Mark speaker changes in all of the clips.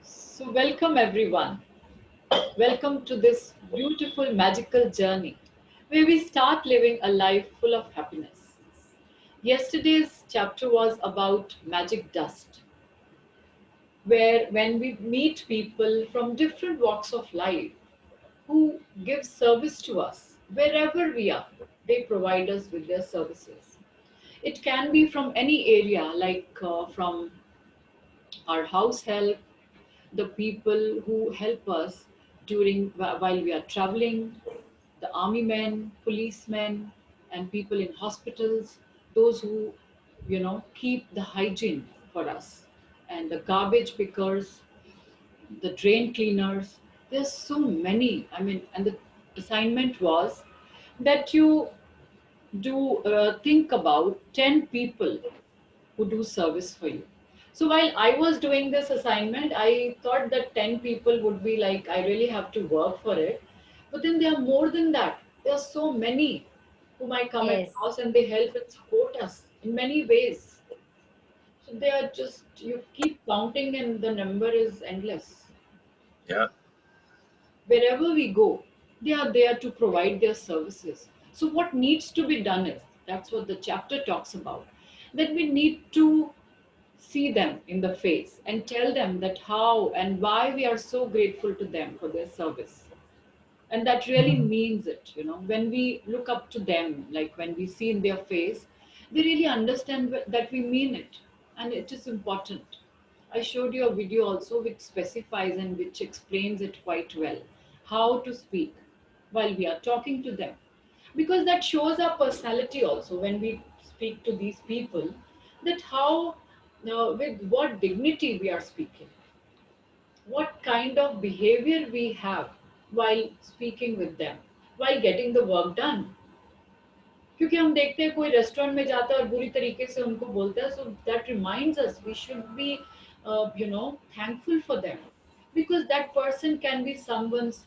Speaker 1: So, welcome everyone. Welcome to this beautiful, magical journey where we start living a life full of happiness. Yesterday's chapter was about magic dust, where when we meet people from different walks of life who give service to us wherever we are, they provide us with their services. It can be from any area, like from our house help, the people who help us during while we are traveling, the army men, policemen, and people in hospitals, those who keep the hygiene for us, and the garbage pickers, the drain cleaners. There's so many. I mean, and the assignment was that you do think about 10 people who do service for you. So while I was doing this assignment, I thought that 10 people would be like, I really have to work for it. But then there are more than that. There are so many whom I come
Speaker 2: Yes,
Speaker 1: across and they help and support us in many ways. So they are just, you keep counting and the number is endless.
Speaker 3: Yeah,
Speaker 1: Wherever we go, they are there to provide their services. So what needs to be done is, that's what the chapter talks about, that we need to see them in the face and tell them that how and why we are so grateful to them for their service. And that really means it, when we look up to them, like when we see in their face, they really understand that we mean it, and it is important. I showed you a video also which specifies and which explains it quite well, how to speak while we are talking to them, because that shows our personality also when we speak to these people, that how with what dignity we are speaking, what kind of behavior we have while speaking with them, while getting the work done. क्योंकि हम देखते हैं कोई restaurant में जाता है और बुरी तरीके से उनको बोलता है, so that reminds us we should be thankful for them, because that person can be someone's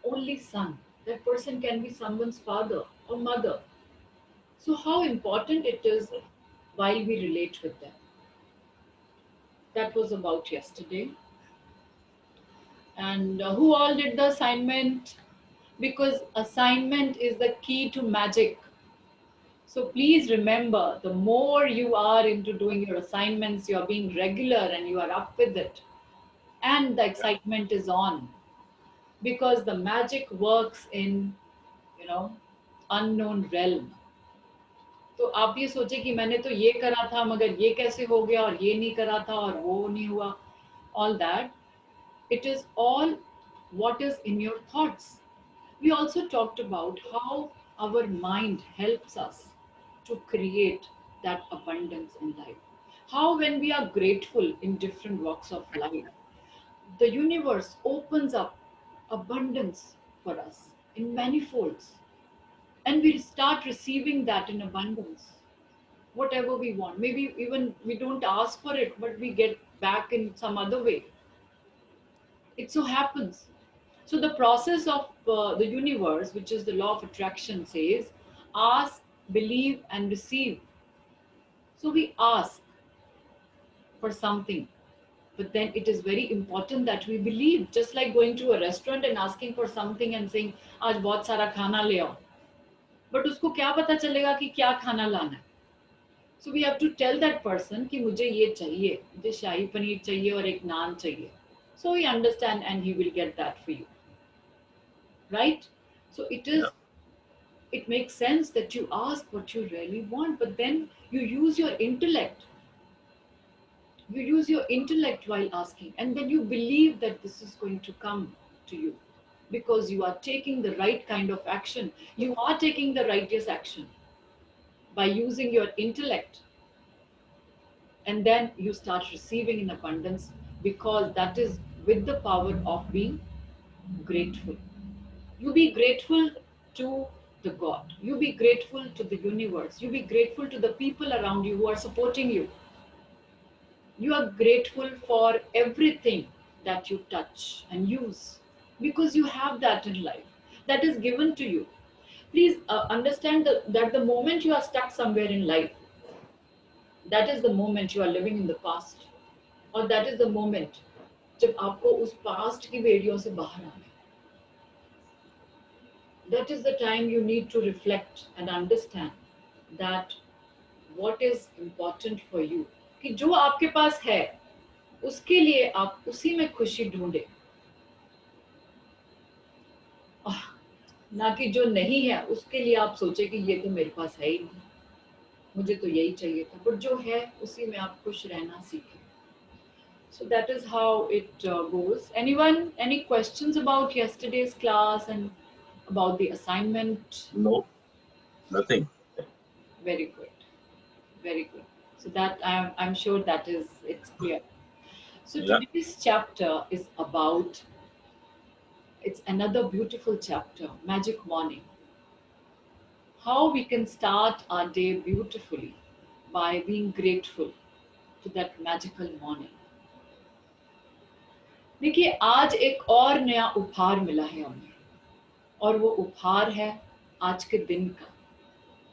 Speaker 1: only son, that person can be someone's father or mother. So how important it is while we relate with them. That was about yesterday. And who all did the assignment? Because assignment is the key to magic. So please remember, the more you are into doing your assignments, you are being regular and you are up with it, and the excitement is on, because the magic works in, you know, unknown realm. तो आप ये सोचे कि मैंने तो ये करा था मगर ये कैसे हो गया और ये नहीं करा था और वो नहीं हुआ, all that, it is all what is in your thoughts. We also talked about how our mind helps us to create that abundance in life. How, when we are grateful in different walks of life, the universe opens up abundance for us in many folds. And we start receiving that in abundance. Whatever we want. Maybe even we don't ask for it, but we get back in some other way. It so happens. So the process of the universe, which is the law of attraction, says ask, believe, and receive. So we ask for something, but then it is very important that we believe. Just like going to a restaurant and asking for something and saying, "आज बहुत सारा खाना ले आओ," but उसको क्या पता चलेगा कि क्या खाना लाना है? So we have to tell that person कि मुझे ये चाहिए, मुझे शाही पनीर चाहिए और एक नान चाहिए. So he understand and he will get that for you, right? So
Speaker 3: yeah,
Speaker 1: it makes sense that you ask what you really want, but then you use your intellect. You use your intellect while asking, and then you believe that this is going to come to you, because you are taking the right kind of action. You are taking the righteous action by using your intellect, and then you start receiving in abundance, because that is with the power of being grateful. You be grateful to the God. You be grateful to the universe. You be grateful to the people around you who are supporting you. You are grateful for everything that you touch and use, because you have that in life that is given to you. Please understand that the moment you are stuck somewhere in life, That is the moment you are living in the past. और that is the moment जब आपको उस past की बेड़ियों से बाहर आना है. That is the time you need to reflect and understand that what is important for you. कि जो आपके पास है उसके लिए आप उसी में खुशी ढूंढे, ना कि जो नहीं है उसके लिए आप सोचे कि ये तो मेरे पास है ही नहीं, मुझे तो यही चाहिए था. बट जो है उसी में आप खुश रहना सीखें. So that is how it goes. Anyone, any questions about yesterday's class and about the assignment?
Speaker 2: No, nothing.
Speaker 1: Very good, very good. So that I'm sure that is it's clear. So
Speaker 2: Yeah.
Speaker 1: today's chapter is about, it's another beautiful chapter, Magic Morning. How we can start our day beautifully by being grateful to that magical morning. देखिए आज एक और नया उपहार मिला है हमें, और वो उपहार है आज के दिन का.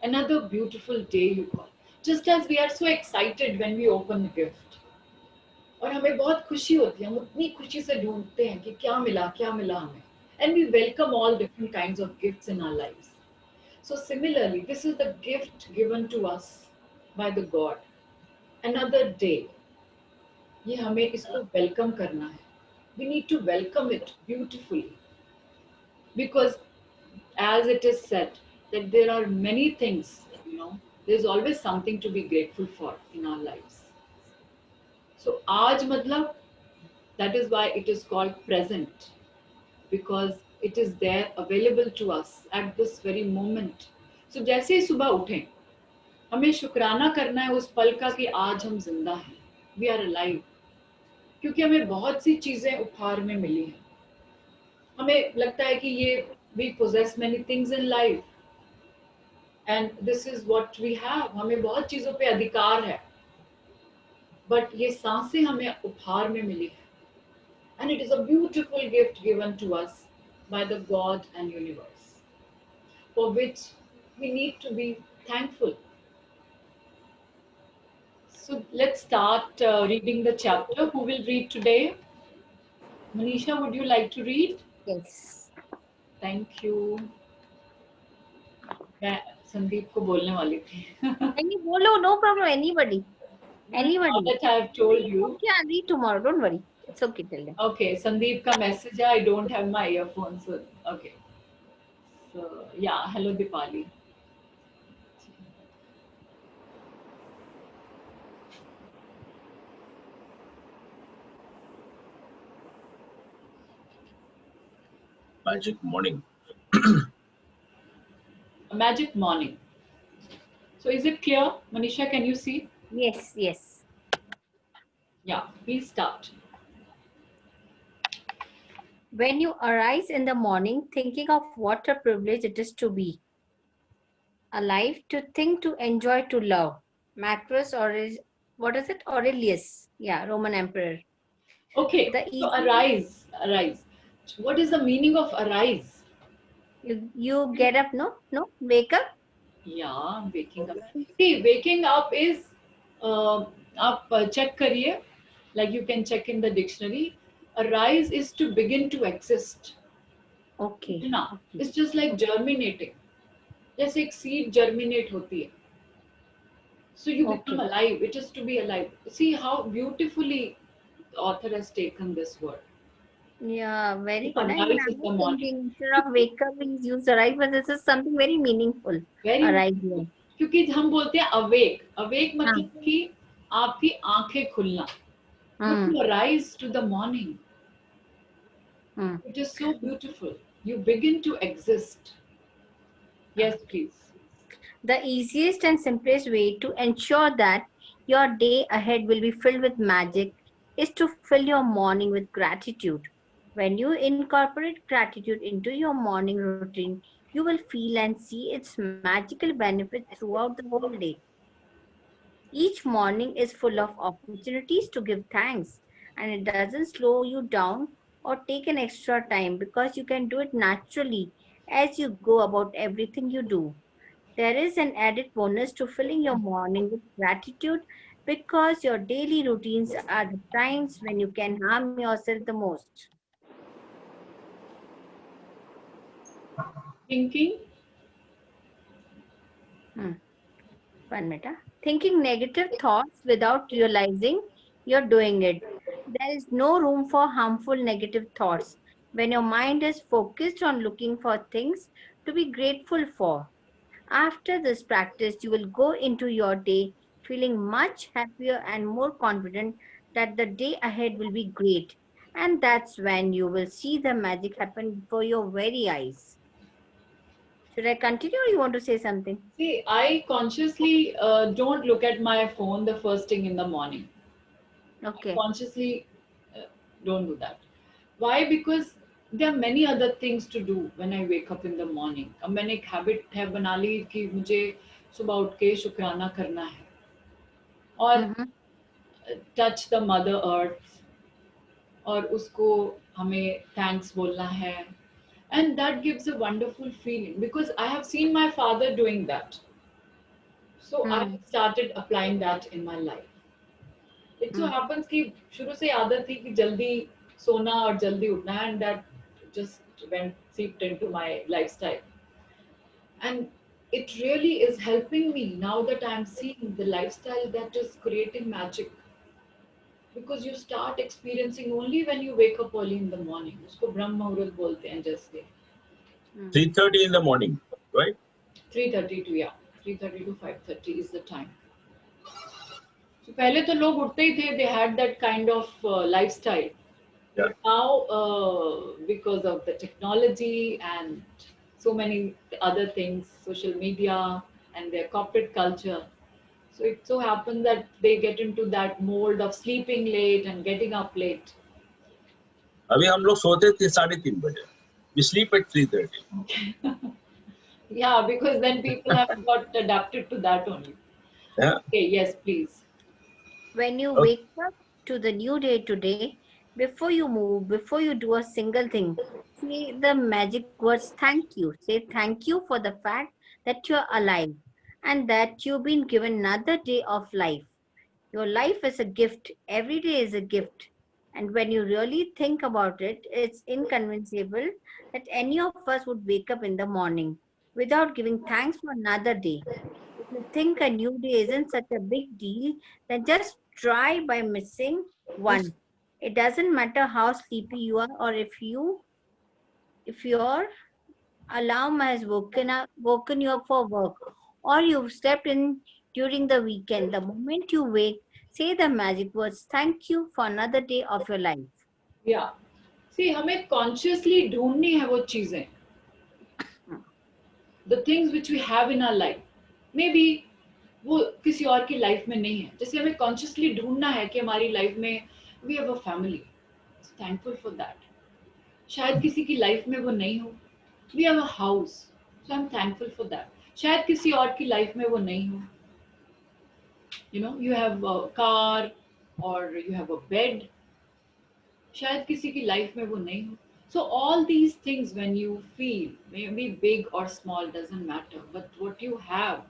Speaker 1: Another beautiful day you call. Just as we are so excited when we open a gift. और हमें बहुत खुशी होती है, हम उतनी खुशी से ढूंढते हैं कि क्या मिला हमें. And we welcome all different kinds of gifts in our lives. So similarly, this is the gift given to us by the God. Another day. ये हमें इसको वेलकम करना है. We need to welcome it beautifully. Because as it is said, that there are many things, there's always something to be grateful for in our lives. So aaj matlab, that is why it is called present, because it is there available to us at this very moment. So जैसे ही सुबह उठें, हमें शुक्राना करना है उस पल का कि आज हम जिंदा हैं, we are alive. क्योंकि हमें बहुत सी चीजें उपहार में मिली हैं. हमें लगता है कि ये we possess many things in life and this is what we have. हमें बहुत चीजों पे अधिकार है, बट ये सांसें हमें उपहार में मिली है. And it is a beautiful gift given to us by the God and universe, for which we need to be thankful. So let's start reading the chapter. Who will read today? Manisha, would you like to read?
Speaker 3: Yes.
Speaker 1: Thank you. मैं संदीप को बोलने वाली थी.
Speaker 3: Any bolo, no problem. Anybody. Anybody.
Speaker 1: Now that I have told you.
Speaker 3: Yeah, I'll read tomorrow. Don't worry. It's okay. Tell them.
Speaker 1: Okay, Sandeep का message है. I don't have my earphones. So, okay. So yeah, hello Dipali.
Speaker 2: Magic morning.
Speaker 1: A magic morning. So is it clear? Manisha, can you see?
Speaker 3: Yes, yes.
Speaker 1: Yeah, please start.
Speaker 3: When you arise in the morning, thinking of what a privilege it is to be alive, to think, to enjoy, to love. Marcus what is it? Aurelius. Yeah, Roman emperor.
Speaker 1: Okay, so arise. What is the meaning of arise?
Speaker 3: You get up, no? Wake up.
Speaker 1: Yeah, waking up. See, waking up is, आप check करिए, like you can check in the dictionary. Arise is to begin to exist.
Speaker 3: Okay.
Speaker 1: ना, it's just like germinating. जैसे एक seed germinate होती है. So you become alive. It is to be alive. See how beautifully the author has taken this word.
Speaker 3: Yeah, very good.
Speaker 1: Arise in the morning.
Speaker 3: Instead of wake up, we use arise, but this is something very meaningful.
Speaker 1: Very
Speaker 3: arise.
Speaker 1: क्योंकि हम बोलते हैं awake. Awake मतलब कि आपकी आंखें खुलना. But to arise to the morning. It is so beautiful. You begin to exist. Yes, please.
Speaker 3: The easiest and simplest way to ensure that your day ahead will be filled with magic is to fill your morning with gratitude. When you incorporate gratitude into your morning routine, you will feel and see its magical benefits throughout the whole day. Each morning is full of opportunities to give thanks, and it doesn't slow you down or take an extra time because you can do it naturally as you go about everything you do. There is an added bonus to filling your morning with gratitude because your daily routines are the times when you can harm yourself the most.
Speaker 1: Thinking.
Speaker 3: Hmm. 1 minute. Thinking negative thoughts without realizing you're doing it. There is no room for harmful negative thoughts when your mind is focused on looking for things to be grateful for. After this practice, you will go into your day feeling much happier and more confident that the day ahead will be great. And that's when you will see the magic happen before your very eyes. Should I continue or you want to say something?
Speaker 1: See, I consciously don't look at my phone the first thing in the morning. I
Speaker 3: Okay.
Speaker 1: consciously uh, don't do that. Why? Because there are many other things to do when I wake up in the morning. अब मैंने एक habit है बना ली कि मुझे सुबह उठ के शुक्राना करना है और
Speaker 3: Mm-hmm.
Speaker 1: Touch the mother earth और उसको हमें थैंक्स बोलना है and that gives a wonderful feeling because I have seen my father doing that, so I
Speaker 3: Mm-hmm.
Speaker 1: have started applying that in my life. It so happens कि शुरू से आदत थी कि जल्दी सोना और जल्दी उठना and that just went seeped into my lifestyle, and it really is helping me now that I'm seeing the lifestyle that is creating magic because you start experiencing only when you wake up early in the morning. उसको ब्रह्म मुहूर्त बोलते हैं जैसे
Speaker 2: 3:30 in the morning, right?
Speaker 1: 3:30 to, yeah, 3:30 to 5:30 is the time. So पहले तो लोग उठते ही थे, they had that kind of lifestyle.
Speaker 2: Yeah.
Speaker 1: But now, because of the technology and so many other things, social media and their corporate culture, so it so happens that they get into that mold of sleeping late and getting up late.
Speaker 2: अभी हम लोग सोते थे 3:30 बजे. We sleep at 3:30.
Speaker 1: Yeah, because then people have got adapted to that only.
Speaker 2: Yeah.
Speaker 1: Okay, yes, please.
Speaker 3: When you
Speaker 2: Okay.
Speaker 3: wake up to the new day today, before you move, before you do a single thing, say the magic words thank you. Say thank you for the fact that you're alive and that you've been given another day of life. Your life is a gift. Every day is a gift. And when you really think about it, it's inconceivable that any of us would wake up in the morning without giving thanks for another day. If you think a new day isn't such a big deal, then just try by missing one. It doesn't matter how sleepy you are or if your alarm has woken you up for work or you've slept in during the weekend. The moment you wake, say the magic words, thank you for another day of your life.
Speaker 1: Yeah. See, हमें consciously ढूंढनी है वो चीजें. The things which we have in our life. Maybe वो किसी और की life में नहीं है. जैसे हमें consciously ढूंढना है कि हमारी लाइफ में we have a family. So thankful for that. शायद किसी की लाइफ में वो नहीं हो. We have a house. So I'm thankful for that. शायद किसी और की लाइफ में वो नहीं हो. You know, you have a car or you have a bed. शायद किसी की लाइफ में वो नहीं हो. So all these things when you feel, maybe big or small, doesn't matter, but what you have,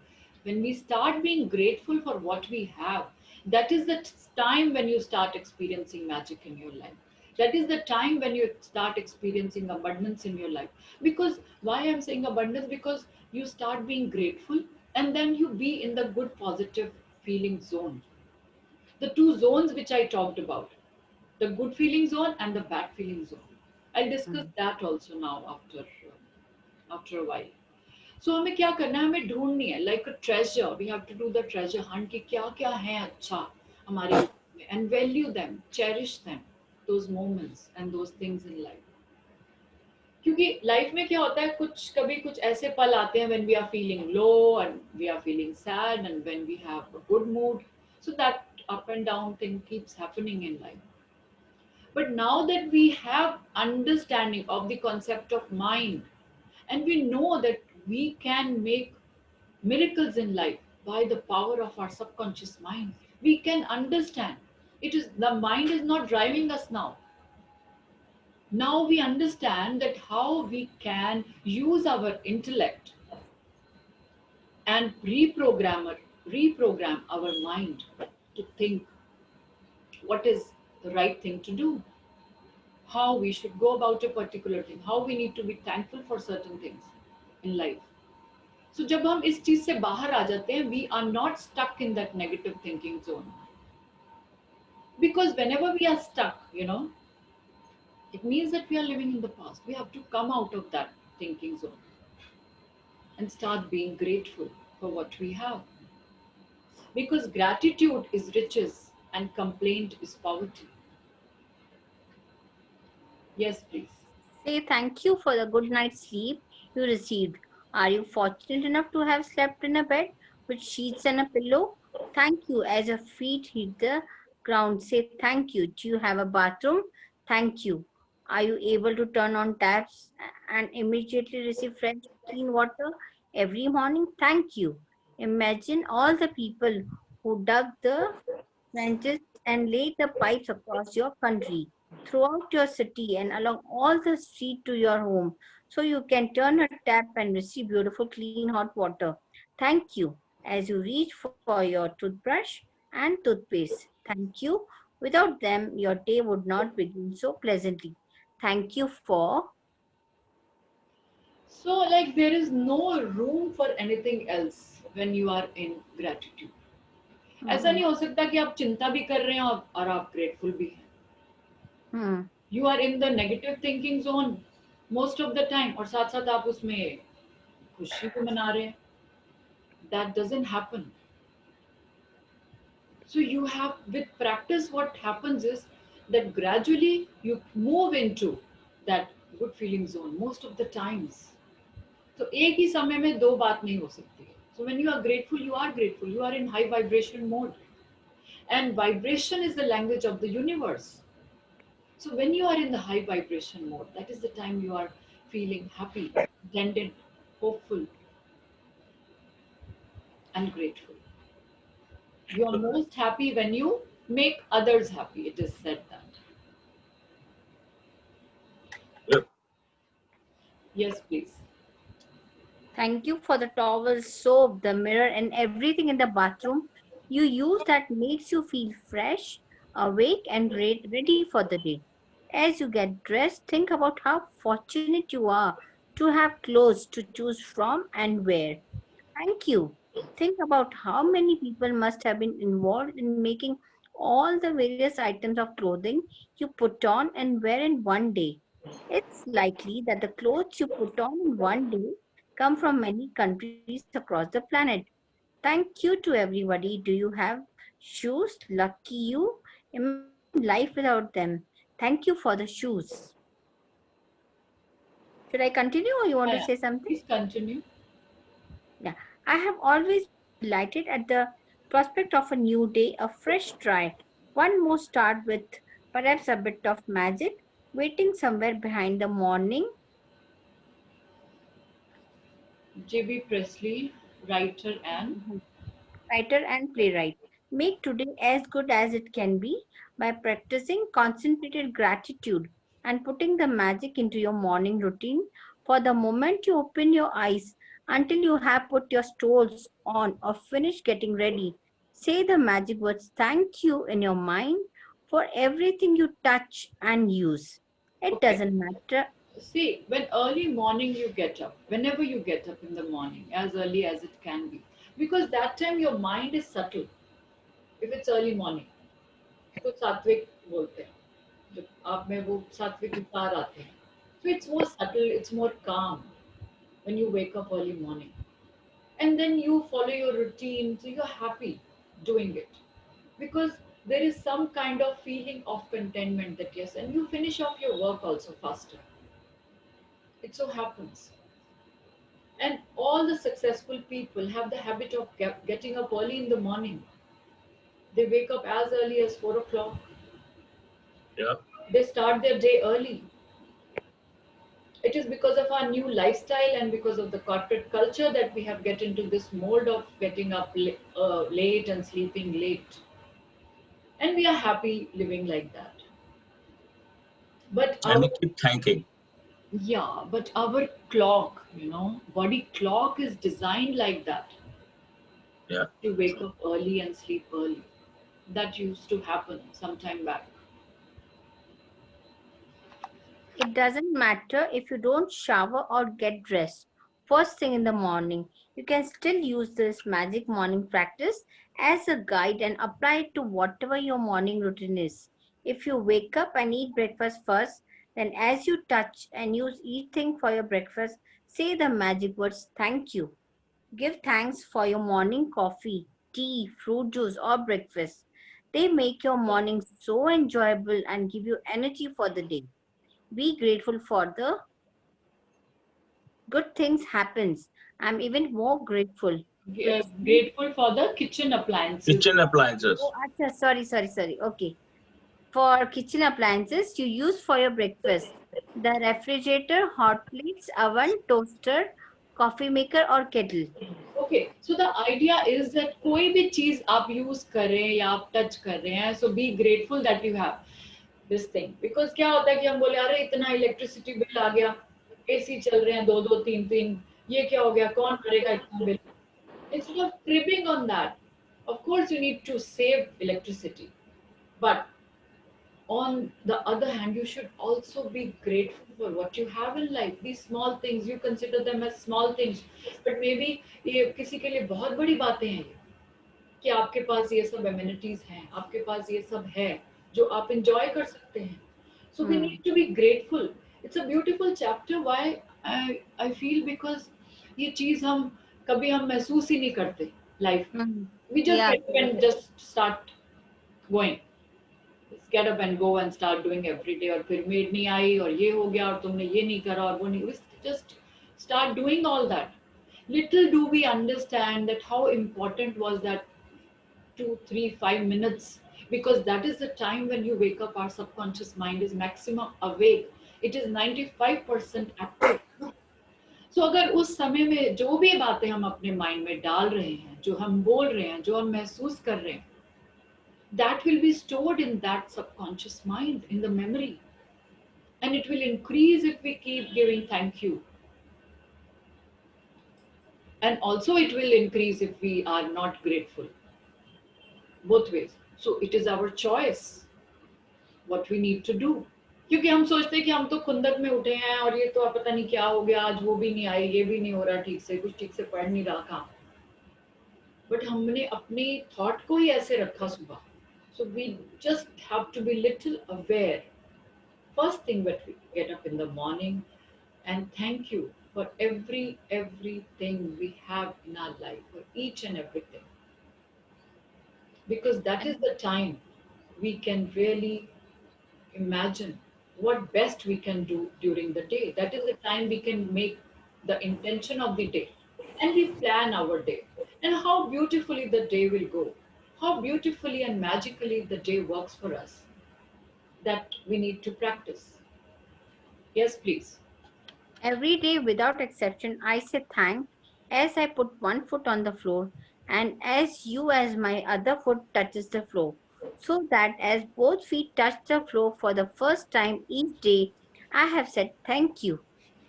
Speaker 1: when we start being grateful for what we have, that is the time when you start experiencing magic in your life. That is the time when you start experiencing abundance in your life. Because why I'm saying abundance, because you start being grateful and then you be in the good positive feeling zone, the two zones which I talked about, the good feeling zone and the bad feeling zone. I'll discuss that also now after a while. So हमें क्या करना है, हमें ढूंढनी है like a treasure. We have to do the treasure hunt कि क्या क्या है अच्छा हमारी life में, and value them, cherish them, those moments and those things in life. क्योंकि लाइफ में क्या होता है, कुछ कभी कुछ ऐसे पल आते हैं when we are feeling low and we are feeling sad and when we have a good mood. So that up and down thing keeps happening in life. But now that we have understanding of the concept of mind, and we know that we can make miracles in life by the power of our subconscious mind, we can understand. It is the mind is not driving us now. Now we understand that how we can use our intellect and reprogram our mind to think what is the right thing to do, how we should go about a particular thing, how we need to be thankful for certain things in life. So जब हम इस चीज से बाहर आ जाते हैं, we are not stuck in that negative thinking zone. Because whenever we are stuck, it means that we are living in the past. We have to come out of that thinking zone and start being grateful for what we have. Because gratitude is riches and complaint is poverty. Yes, please.
Speaker 3: Say thank you for the good night's sleep you received. Are you fortunate enough to have slept in a bed with sheets and a pillow? Thank you as your feet hit the ground. Say thank you. Do you have a bathroom? Thank you. Are you able to turn on taps and immediately receive fresh, clean water every morning? Thank you. Imagine all the people who dug the trenches and laid the pipes across your country, throughout your city, and along all the street to your home, so you can turn a tap and receive beautiful, clean, hot water. Thank you as you reach for your toothbrush and toothpaste. Thank you. Without them, your day would not begin so pleasantly. Thank you for.
Speaker 1: So, like, there is no room for anything else when you are in gratitude. ऐसा
Speaker 3: Hmm.
Speaker 1: नहीं हो सकता कि आप चिंता भी कर रहे हैं और आप ग्रेटफुल भी हैं.
Speaker 3: Hmm.
Speaker 1: You are in the negative thinking zone most of the time और साथ साथ आप उसमें खुशी भी मना रहे हैं. That doesn't happen. So you have, with practice, what happens is that gradually you move into that good feeling zone most of the times. तो एक ही समय में दो बात नहीं हो सकती है. So when you are grateful, you are in high vibration mode. And vibration is the language of the universe. So when you are in the high vibration mode, that is the time you are feeling happy, contented, hopeful, and grateful. You are most happy when you make others happy. It is said that.
Speaker 2: Yep.
Speaker 1: Yes, please.
Speaker 3: Thank you for the towel, soap, the mirror, and everything in the bathroom you use that makes you feel fresh, awake, and ready for the day. As you get dressed, think about how fortunate you are to have clothes to choose from and wear. Thank you. Think about how many people must have been involved in making all the various items of clothing you put on and wear in one day. It's likely that the clothes you put on in one day come from many countries across the planet. Thank you to everybody. Do you have shoes? Lucky you. Imagine life without them. Thank you for the shoes. Should I continue or you want to
Speaker 1: Yeah.
Speaker 3: say something?
Speaker 1: Please continue.
Speaker 3: Yeah, I have always been delighted at the prospect of a new day, a fresh try. One more start with perhaps a bit of magic waiting somewhere behind the morning.
Speaker 1: J.B. Presley, writer and
Speaker 3: Writer and playwright. Make today as good as it can be by practicing concentrated gratitude and putting the magic into your morning routine for the moment you open your eyes until you have put your stoles on or finished getting ready. Say the magic words thank you in your mind for everything you touch and use. It
Speaker 1: okay.
Speaker 3: doesn't matter.
Speaker 1: See, when early morning you get up, whenever you get up in the morning, as early as it can be, because that time your mind is subtle. If it's early morning, तो सात्विक बोलते हैं. जब आप में वो सात्विक विचार आते हैं. So it's more subtle, it's more calm when you wake up early morning. And then you follow your routine, so you're happy doing it. Because there is some kind of feeling of contentment that yes, and you finish off your work also faster. It so happens. And all the successful people have the habit of getting up early in the morning. They wake up as early as 4 o'clock.
Speaker 2: Yeah.
Speaker 1: They start their day early. It is because of our new lifestyle and because of the corporate culture that we have get into this mode of getting up late and sleeping late. And we are happy living like that. But
Speaker 2: And
Speaker 1: our
Speaker 2: we keep thanking.
Speaker 1: yeah, but our clock, body clock is designed like that
Speaker 2: Yeah.
Speaker 1: to wake up early and sleep early. that used to happen some time back.
Speaker 3: It doesn't matter if you don't shower or get dressed first thing in the morning. You can still use this magic morning practice as a guide and apply it to whatever your morning routine is. If you wake up and eat breakfast first, then as you touch and use each thing for your breakfast, say the magic words thank you. Give thanks for your morning coffee, tea, fruit juice, or breakfast. They make your morning so enjoyable and give you energy for the day. Be grateful for the good things happens. I'm even more grateful, which means,
Speaker 1: Grateful for the kitchen appliances.
Speaker 2: Kitchen appliances.
Speaker 3: oh acha, sorry, okay. For kitchen appliances you use for your breakfast, the refrigerator, hot plates, oven, toaster, coffee maker or kettle.
Speaker 1: Okay so the idea is that कोई भी चीज आप use कर रहे हैं या आप touch कर रहे हैं so be grateful that you have this thing because क्या होता है कि हम बोले अरे इतना इलेक्ट्रिसिटी बिल आ गया एसी चल रहे हैं दो दो तीन तीन ये क्या हो गया कौन करेगा इतना bill instead of cribbing on that of course you need to save electricity but on the other hand, you should also be grateful for what you have in life. These small things, you consider them as small things, but maybe ये किसी के लिए बहुत बड़ी बातें हैं ये कि आपके पास ये सब amenities हैं, आपके पास ये सब है जो आप enjoy कर सकते हैं. So we
Speaker 3: Hmm.
Speaker 1: need to be grateful. It's a beautiful chapter. Why I feel because ये चीज हम कभी हम महसूस ही नहीं करते life में.
Speaker 3: Hmm.
Speaker 1: We just
Speaker 3: Yeah.
Speaker 1: get up and just start going. Get up and go and start doing every day और फिर मेड नहीं आई और ये हो गया और तुमने ये नहीं करा और वो नहीं just start doing all that. Little do we understand that how important was that 2, 3, 5 minutes because that is the time when you wake up. Our subconscious mind is maximum awake. It is 95% active. So अगर उस समय में जो भी बातें हम अपने mind में डाल रहे हैं जो हम बोल रहे हैं जो हम महसूस कर रहे हैं that will be stored in that subconscious mind, in the memory. And it will increase if we keep giving thank you. And also, it will increase if we are not grateful. Both ways. So, it is our choice what we need to do. क्योंकि हम सोचते हैं कि हम तो खुंदक में उठे हैं और ये तो पता नहीं क्या हो गया आज वो भी नहीं आई ये भी नहीं हो रहा ठीक से कुछ ठीक से पढ़ नहीं रहा काम बट हमने अपनी थॉट को ही ऐसे रखा सुबह so we just have to be little aware first thing that we get up in the morning and thank you for everything we have in our life for each and everything because that is the time we can really imagine what best we can do during the day that is the time we can make the intention of the day and we plan our day and how beautifully the day will go how beautifully and magically the day works for us that we need to practice. Yes, please.
Speaker 3: Every day without exception, I say thank as I put one foot on the floor and as my other foot touches the floor. So that as both feet touch the floor for the first time each day, I have said thank you.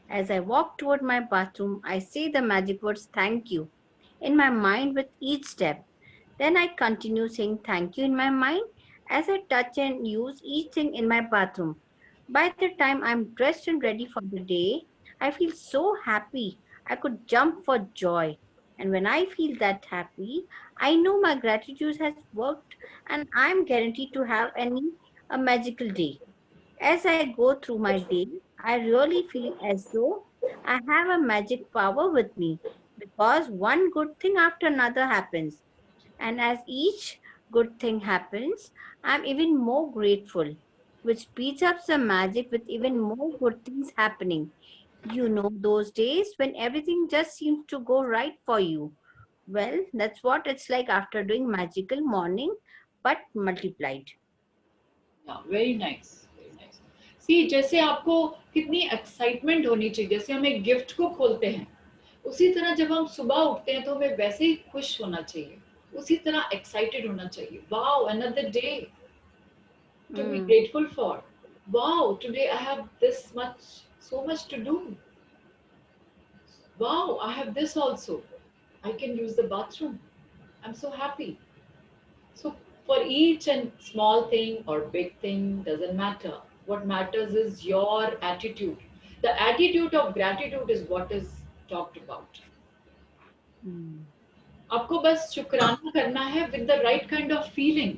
Speaker 3: As I walk toward my bathroom, I say the magic words thank you in my mind with each step. Then I continue saying thank you in my mind as I touch and use each thing in my bathroom. By the time I'm dressed and ready for the day, I feel so happy I could jump for joy. And when I feel that happy, I know my gratitude has worked and I'm guaranteed to have a magical day. As I go through my day, I really feel as though I have a magic power with me because one good thing after another happens. And as each good thing happens, I'm even more grateful, which speeds up the magic with even more good things happening. You know, those days when everything just seems to go right for you. Well, that's what it's like after doing magical morning, but multiplied.
Speaker 1: Yeah, very nice. Very nice. See, जैसे आपको कितनी excitement होनी चाहिए जैसे हम एक gift को खोलते हैं उसी तरह जब हम सुबह उठते हैं तो हमें वैसे ही खुश होना चाहिए उसी तरह एक्साइटेड होना चाहिए wow another day to be
Speaker 3: Mm.
Speaker 1: grateful for wow today I have this much so much to do wow I have this also I can use the bathroom I'm so happy so For each and small thing or big thing, doesn't matter. What matters is your attitude. The attitude of gratitude is what is talked about.
Speaker 3: Mm.
Speaker 1: आपको बस शुक्राना करना है with the right kind of feeling.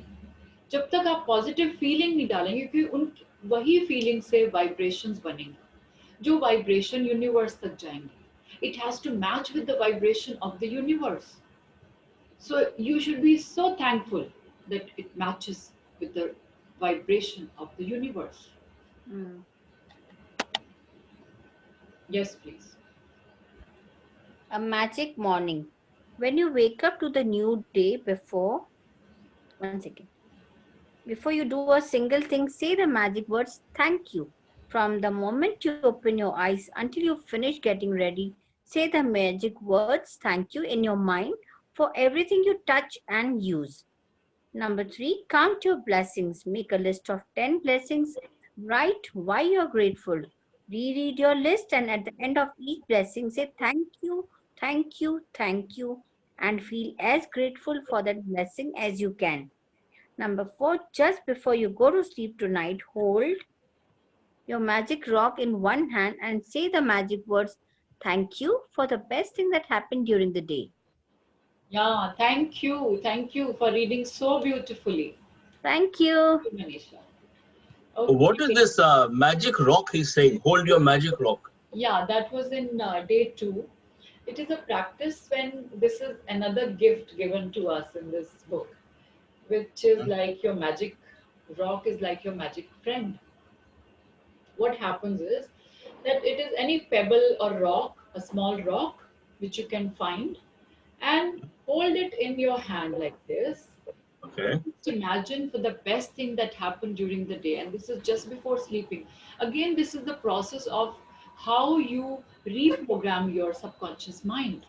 Speaker 1: जब तक आप positive feeling नहीं डालेंगे, क्योंकि उन वही फीलिंग से वाइब्रेशंस बनेंगे जो वाइब्रेशन यूनिवर्स तक जाएंगे. It has to match with the vibration of the universe. So you should be so thankful that it matches with the vibration of the universe.
Speaker 3: Mm.
Speaker 1: Yes, please.
Speaker 3: A magic morning. When you wake up to the new day one second. Before you do a single thing, say the magic words, thank you. From the moment you open your eyes until you finish getting ready, say the magic words, thank you, in your mind for everything you touch and use. Number 3, count your blessings. Make a list of 10 blessings. Write why you're grateful. Reread your list and at the end of each blessing, say thank you, thank you, thank you, and feel as grateful for that blessing as you can. Number 4, just before you go to sleep tonight, hold your magic rock in one hand and say the magic words, thank you for the best thing that happened during the day.
Speaker 1: Yeah, thank you. Thank you for reading so beautifully.
Speaker 3: Thank you.
Speaker 1: Thank you, Manisha.
Speaker 2: What is
Speaker 1: Okay.
Speaker 2: this magic rock he's saying? Hold your magic rock.
Speaker 1: Yeah, that was in day 2. It is a practice when this is another gift given to us in this book, which is like your magic rock is like your magic friend. What happens is that it is any pebble or rock, a small rock, which you can find, and hold it in your hand like this.
Speaker 2: Okay.
Speaker 1: Just imagine for the best thing that happened during the day, and this is just before sleeping. Again, this is the process of how you reprogram your subconscious mind.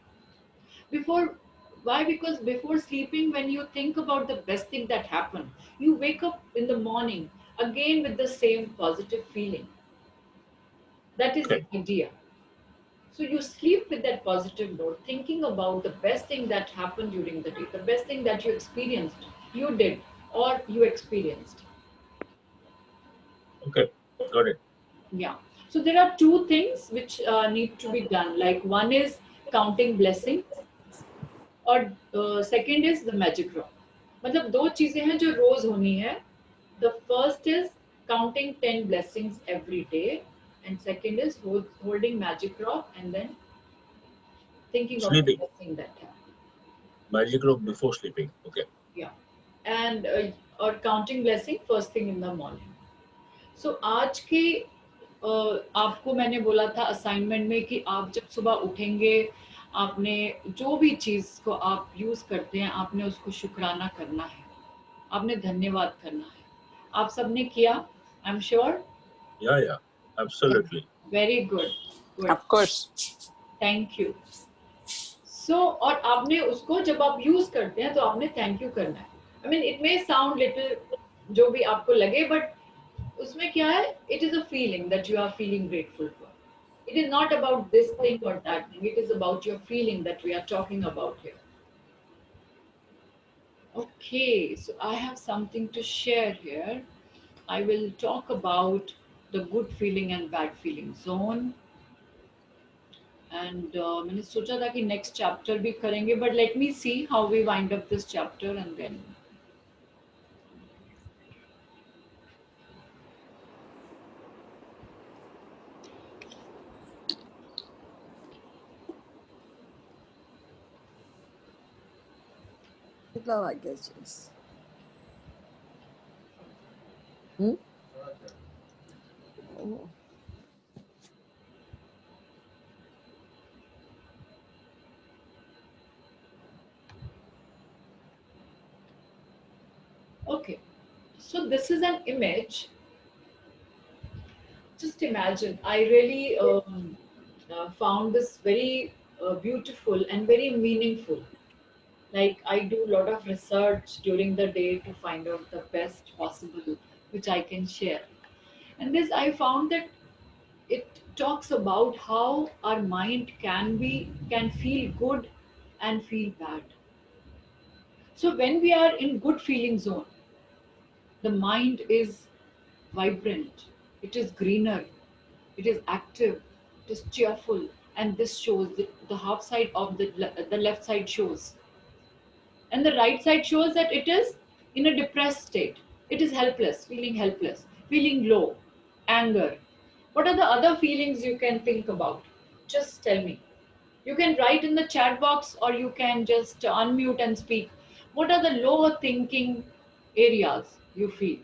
Speaker 1: Before, why? Because before sleeping, when you think about the best thing that happened, you wake up in the morning again with the same positive feeling. That is the
Speaker 2: Okay.
Speaker 1: idea. So you sleep with that positive note, thinking about the best thing that happened during the day, the best thing that you did, or you experienced.
Speaker 2: Okay. Got it.
Speaker 1: Yeah. So there are two things which need to be done. Like one is counting blessings, और second is the magic rock. मतलब दो चीजें हैं जो रोज होनी है. The first is counting 10 blessings every day, and second is holding magic rock and then thinking of the
Speaker 2: Sleeping.
Speaker 1: best thing that happened.
Speaker 2: Magic rock before sleeping. Okay.
Speaker 1: Yeah. And or counting blessing first thing in the morning. So आज के आपको मैंने बोला था assignment में कि आप जब सुबह उठेंगे, आपने जो भी चीज को आप यूज करते हैं, आपने उसको शुक्राना करना है, आपने धन्यवाद करना है. आप सबने किया? I am sure.
Speaker 2: Yeah, yeah. Absolutely.
Speaker 1: Very good. Good.
Speaker 4: Of course.
Speaker 1: Thank you. So और आपने उसको जब आप यूज करते हैं तो आपने थैंक यू करना है. I mean it may sound little जो भी आपको लगे, बट उसमें क्या है, it is a feeling that you are feeling grateful for. It is not about this thing or that thing. It is about your feeling that we are talking about here. Okay, so I have something to share here. I will talk about the good feeling and bad feeling zone. And मैंने सोचा था कि next chapter भी करेंगे, but let me see how we wind up this chapter and then.
Speaker 4: I guess yes. Hmm? Oh.
Speaker 1: Okay, so this is an image. Just imagine, I really found this very beautiful and very meaningful. Like I do a lot of research during the day to find out the best possible which I can share. And this I found that it talks about how our mind can feel good and feel bad. So when we are in good feeling zone, the mind is vibrant, it is greener, it is active, it is cheerful, and this shows the half side of the left side shows, and the right side shows that it is in a depressed state. It is helpless, feeling low, anger. What are the other feelings you can think about? Just tell me. You can write in the chat box or you can just unmute and speak. What are the lower thinking areas you feel?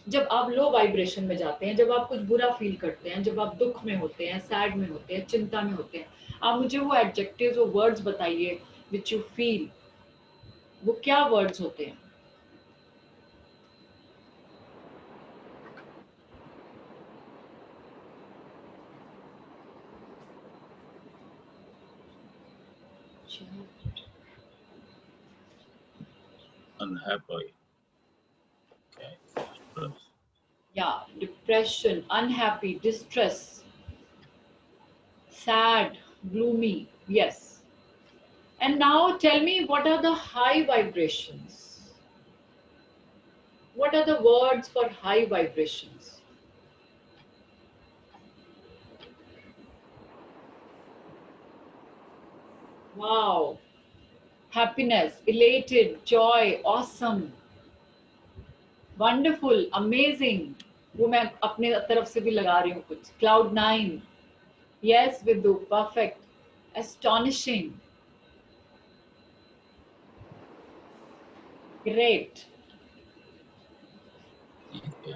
Speaker 1: जब आप low vibration में जाते हैं, जब आप कुछ बुरा feel करते हैं, जब आप दुख में होते हैं, सैड में होते हैं, चिंता में होते हैं, आप मुझे वो एडजेक्टिव्स, वो वर्ड्स बताइए विच यू फील. वो क्या वर्ड्स होते हैं?
Speaker 2: Unhappy. Okay.
Speaker 1: Yeah, depression, unhappy, distress, sad, gloomy. Yes. And now tell me, what are the high vibrations? What are the words for high vibrations? Wow. Happiness, elated, joy, awesome, wonderful, amazing. वो मैं अपने तरफ से भी लगा रही हूँ कुछ. Cloud 9. Yes, Vidhu, perfect. Astonishing. Great.
Speaker 2: Yeah.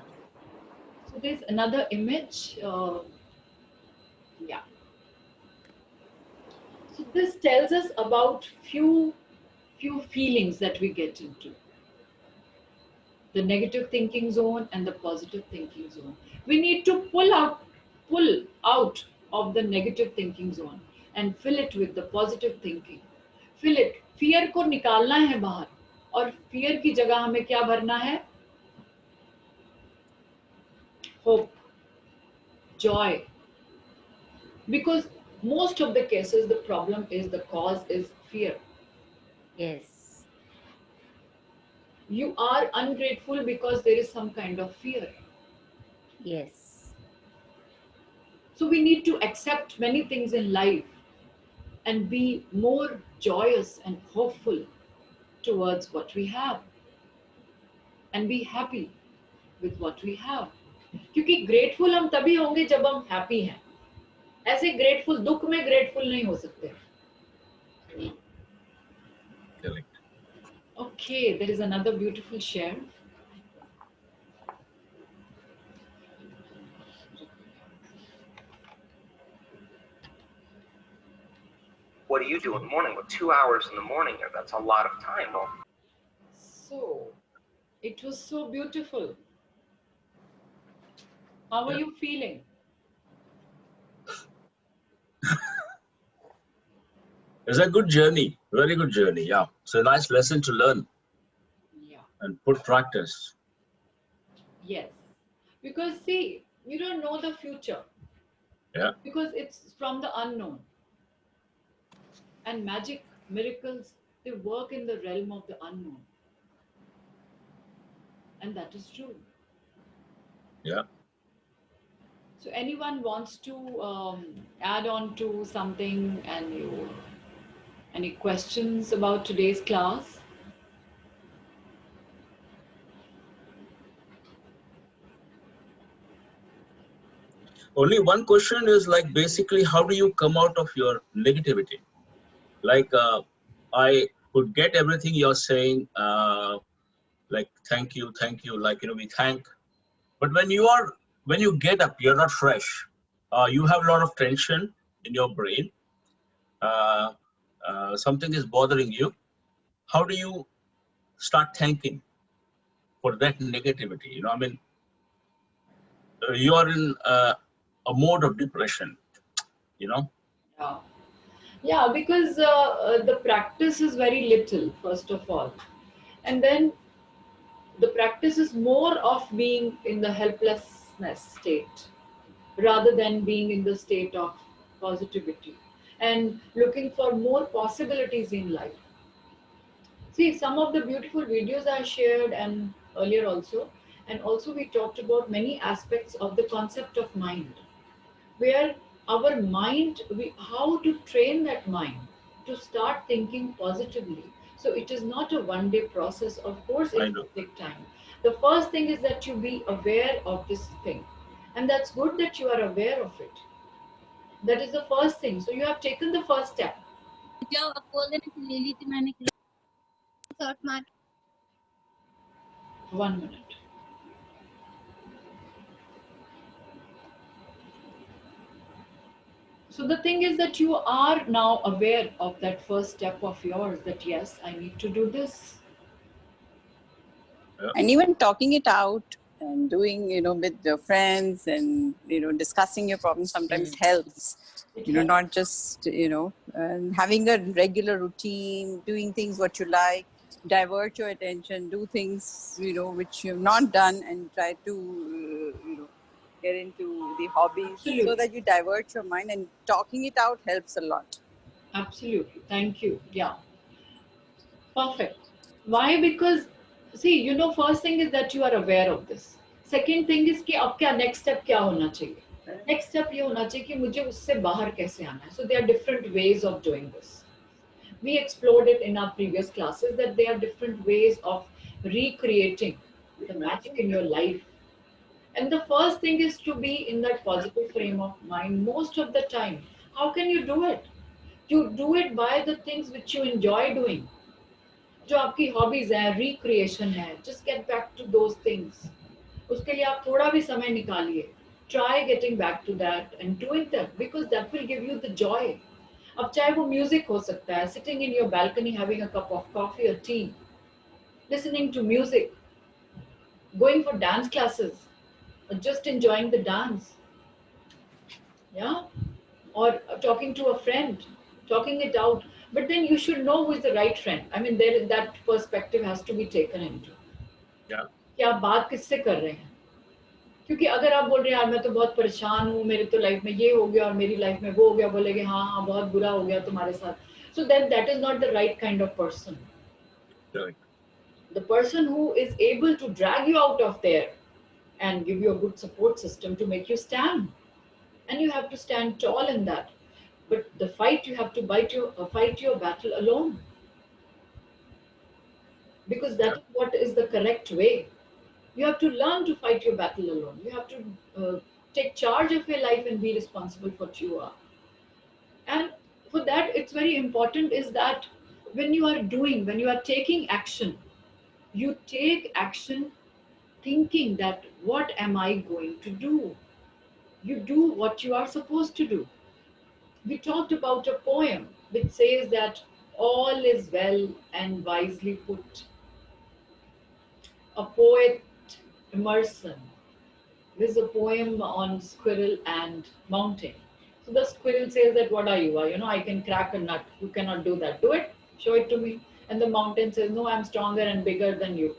Speaker 1: So there's another image. Yeah. So this tells us about few feelings that we get into. The negative thinking zone and the positive thinking zone. We need to pull out of the negative thinking zone and fill it with the positive thinking. Fill it. Fear को निकालना है बाहर, और fear की जगह हमें क्या भरना है? Hope, joy. Because most of the cases, the problem is, the cause is fear.
Speaker 3: Yes.
Speaker 1: You are ungrateful because there is some kind of fear.
Speaker 3: Yes.
Speaker 1: So we need to accept many things in life and be more joyous and hopeful towards what we have, and be happy with what we have. क्योंकि grateful हम तभी होंगे जब हम happy हैं. ऐसे grateful, दुख में grateful नहीं हो सकते.
Speaker 2: Correct.
Speaker 1: Okay, there is another beautiful share.
Speaker 5: What do you do in the morning? Well, 2 hours in the morning, that's a lot of time. Well,
Speaker 1: So, it was so beautiful. How are you feeling?
Speaker 2: It's a good journey, very good journey. Yeah, it's a nice lesson to learn
Speaker 1: Yeah.
Speaker 2: and put practice.
Speaker 1: Yes. Because see, you don't know the future.
Speaker 2: Yeah.
Speaker 1: Because it's from the unknown. And magic, miracles, they work in the realm of the unknown. And that is true.
Speaker 2: Yeah.
Speaker 1: So anyone wants to add on to something, and any questions about today's class?
Speaker 2: Only one question is like basically how do you come out of your negativity? Like I could get everything you're saying, like thank you, like we thank. But when you get up, you're not fresh. You have a lot of tension in your brain. Something is bothering you. How do you start thanking for that negativity? You are in a mode of depression.
Speaker 1: Yeah. Yeah, because the practice is very little, first of all. And then the practice is more of being in the helplessness state rather than being in the state of positivity and looking for more possibilities in life. See, some of the beautiful videos I shared and earlier also, and also we talked about many aspects of the concept of mind, where our mind, how to train that mind to start thinking positively. So it is not a one day process. Of course,
Speaker 2: I
Speaker 1: it
Speaker 2: know.
Speaker 1: will take time. The first thing is that you be aware of this thing. And that's good that you are aware of it. That is the first thing. So you have taken the first step.
Speaker 6: जाओ अब बोल देना कि ले ली थी मैंने shot मार
Speaker 1: 1 minute. So the thing is that you are now aware of that first step of yours, that yes, I need to do this.
Speaker 4: And even talking it out and doing, with your friends and, discussing your problems sometimes helps.
Speaker 1: It
Speaker 4: Not
Speaker 1: helps.
Speaker 4: just, and having a regular routine, doing things what you like, divert your attention, do things, which you've not done and try to, get into the hobbies so
Speaker 1: Absolutely.
Speaker 4: that you divert your mind, and talking it out helps a lot.
Speaker 1: Absolutely. Thank you. Yeah. Perfect. Why? Because, see, first thing is that you are aware of this. Second thing is कि अब क्या next step क्या होना चाहिए? Next step ये होना चाहिए कि मुझे उससे बाहर कैसे आना है. So there are different ways of doing this. We explored it in our previous classes that there are different ways of recreating the magic in your life. And the first thing is to be in that positive frame of mind most of the time. How can you do it? You do it by the things which you enjoy doing. जो आपकी hobbies है, recreation है, just get back to those things. उसके लिए आप थोड़ा भी समय निकालिए. Try getting back to that and doing that, because that will give you the joy. अब चाहे वो म्यूजिक हो सकता है, sitting in your balcony having a cup of coffee और tea, listening to music, going for dance classes, or just enjoying the dance. Yeah, or talking to a friend, talking it out. But then you should know who is the right friend. I mean, there that perspective has to be taken into.
Speaker 2: Yeah.
Speaker 1: कि आप बात किससे कर रहे हैं. क्योंकि अगर आप बोल रहे हैं यार मैं तो बहुत परेशान हूँ, मेरे तो लाइफ में ये हो गया और मेरी लाइफ में वो हो गया, बोलेगे हाँ हाँ बहुत बुरा हो गया तुम्हारे साथ. So then that is not the right kind of person.
Speaker 2: Right.
Speaker 1: The person who is able to drag you out of there and give you a good support system to make you stand. And you have to stand tall in that. But the fight, you have to fight your battle alone. Because that is what is the correct way. You have to learn to fight your battle alone. You have to take charge of your life and be responsible for what you are. And for that, it's very important is that when you are taking action, you take action thinking that what am I going to do? You do what you are supposed to do. We talked about a poem which says that all is well and wisely put. A poet, Emerson, there's a poem on squirrel and mountain. So the squirrel says that what are you? I can crack a nut. You cannot do that. Do it. Show it to me. And the mountain says, no, I'm stronger and bigger than you.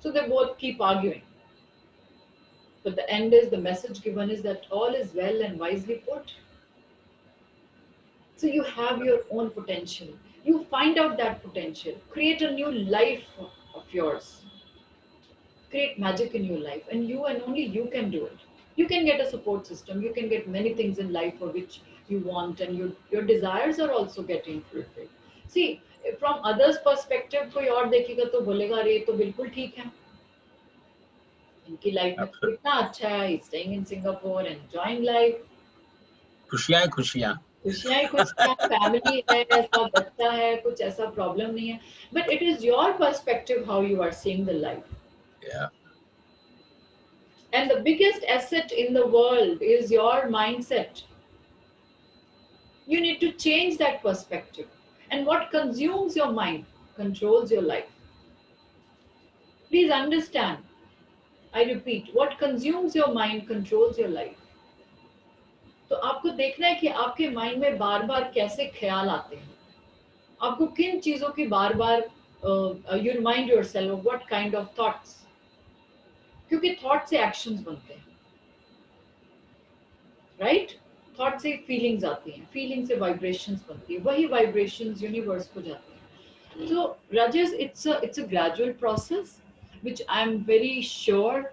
Speaker 1: So they both keep arguing. But the end is, the message given is that all is well and wisely put. So you have your own potential. You find out that potential. Create a new life of yours. Create magic in your life. And you and only you can do it. You can get a support system. You can get many things in life for which you want, and your desires are also getting fulfilled. See, from others' perspective, कोई और देखेगा तो बोलेगा अरे तो बिल्कुल ठीक है. इनकी लाइफ में तो इतना अच्छा है. He's staying in Singapore, enjoying life.
Speaker 2: खुशियां ही खुशियां.
Speaker 1: खुशियां ही खुशियां, फैमिली है, सब अच्छा है, कुछ ऐसा प्रॉब्लम नहीं है. But it is your perspective how you are seeing the life.
Speaker 2: Yeah.
Speaker 1: And the biggest asset in the world is your mindset. You need to change that perspective. And what consumes your mind controls your life. Please understand. I repeat, what consumes your mind controls your life. तो आपको देखना है कि आपके mind में बार बार कैसे ख्याल आते हैं. आपको किन चीजों की बार बार you remind yourself of what kind of thoughts. क्योंकि थॉट से एक्शंस बनते हैं. राइट? थॉट से फीलिंग्स आती हैं, फीलिंग से वाइब्रेशंस बनती है, वही वाइब्रेशंस यूनिवर्स को जाती हैं. So Rajesh, it's a gradual process, which I'm very sure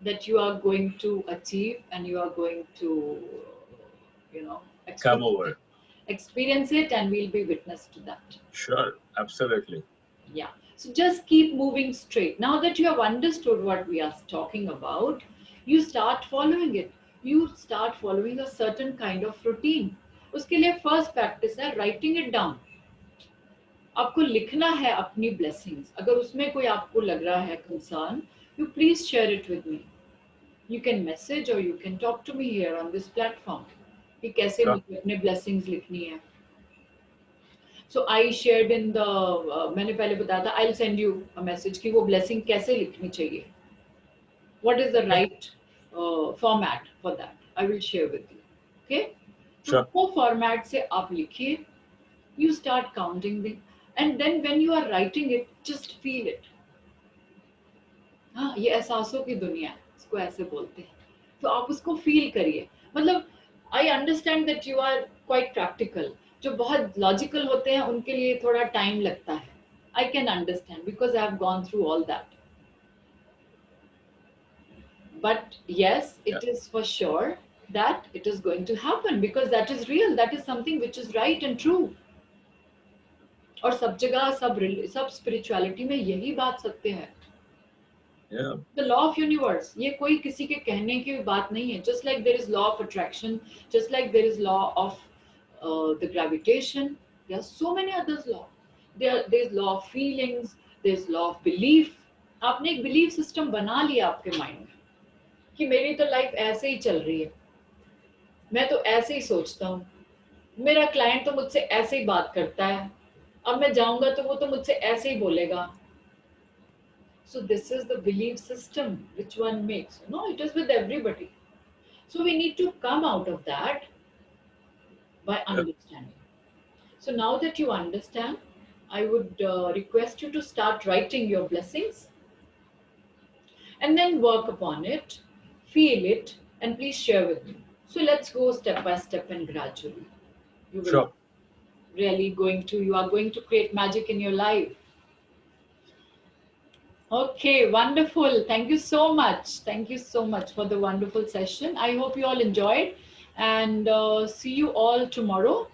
Speaker 1: that you are going to achieve, and you are going to, you know,
Speaker 2: Come over.
Speaker 1: experience it, and we'll be witness to that.
Speaker 2: Sure, absolutely.
Speaker 1: Yeah. So just keep moving straight. Now that you have understood what we are talking about, you start following it. You start following a certain kind of routine. उसके लिए first practice है writing it down. आपको लिखना है अपनी blessings. अगर उसमें कोई आपको लग रहा है concern, you please share it with me. You can message or you can talk to me here on this platform. कि कैसे
Speaker 2: Sure.
Speaker 1: मुझे अपने blessings लिखनी है. So I shared in the मैंने पहले बताया था I'll send you a message कि वो blessing कैसे लिखनी चाहिए. What is the right format for that? I will share with you. Okay? So
Speaker 2: Sure.
Speaker 1: वो format से आप लिखिए. You start counting the, and then when you are writing it, just feel it. हाँ, ये एहसासों की दुनिया है, इसको ऐसे बोलते हैं. तो आप उसको feel करिए. मतलब I understand that you are quite practical. जो बहुत लॉजिकल होते हैं उनके लिए थोड़ा टाइम लगता है. I can understand because I have gone through all that. But yes, it is for sure that it is going to happen because that is real. That is something which is right and true. और सब जगह सब spirituality में यही बात सत्य है.
Speaker 2: Yeah.
Speaker 1: The law of universe, ये कोई किसी के कहने की बात नहीं है. Just like there is law of attraction, just like there is law of the gravitation, there are so many others law. There's law of feelings, there's law of belief. आपने एक belief system बना लिया आपके mind में कि मेरी तो life ऐसे ही चल रही है, मैं तो ऐसे ही सोचता हूँ, मेरा client तो मुझसे ऐसे ही बात करता है, अब मैं जाऊंगा तो वो तो मुझसे ऐसे ही बोलेगा. So this is the belief system which one makes. No, it is with everybody. So we need to come out of that by understanding. So now that you understand, I would request you to start writing your blessings and then work upon it, feel it, and please share with me. So let's go step by step and gradually. You will
Speaker 2: Sure.
Speaker 1: you are going to create magic in your life. Okay, wonderful. Thank you so much. Thank you so much for the wonderful session. I hope you all enjoyed, and see you all tomorrow.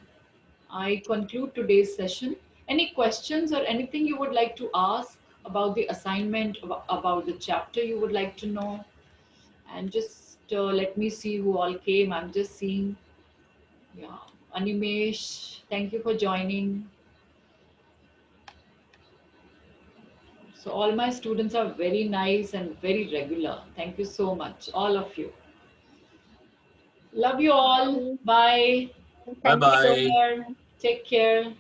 Speaker 1: I conclude today's session. Any questions or anything you would like to ask about the assignment, about the chapter you would like to know? And just let me see who all came. I'm just seeing. Yeah, Animesh, thank you for joining. So all my students are very nice and very regular. Thank you so much, all of you. Love you all. Bye.
Speaker 3: Thank you so
Speaker 2: Bye-bye.
Speaker 3: much.
Speaker 1: Take care.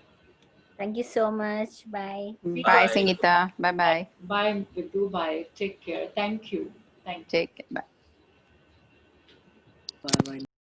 Speaker 3: Thank you so much. Bye.
Speaker 4: Bye,
Speaker 2: Bye.
Speaker 4: Sangeeta. Bye bye.
Speaker 1: Bye, Vidu. Bye. Take care. Thank you. Thank you.
Speaker 4: Take care. Bye.
Speaker 7: Bye bye.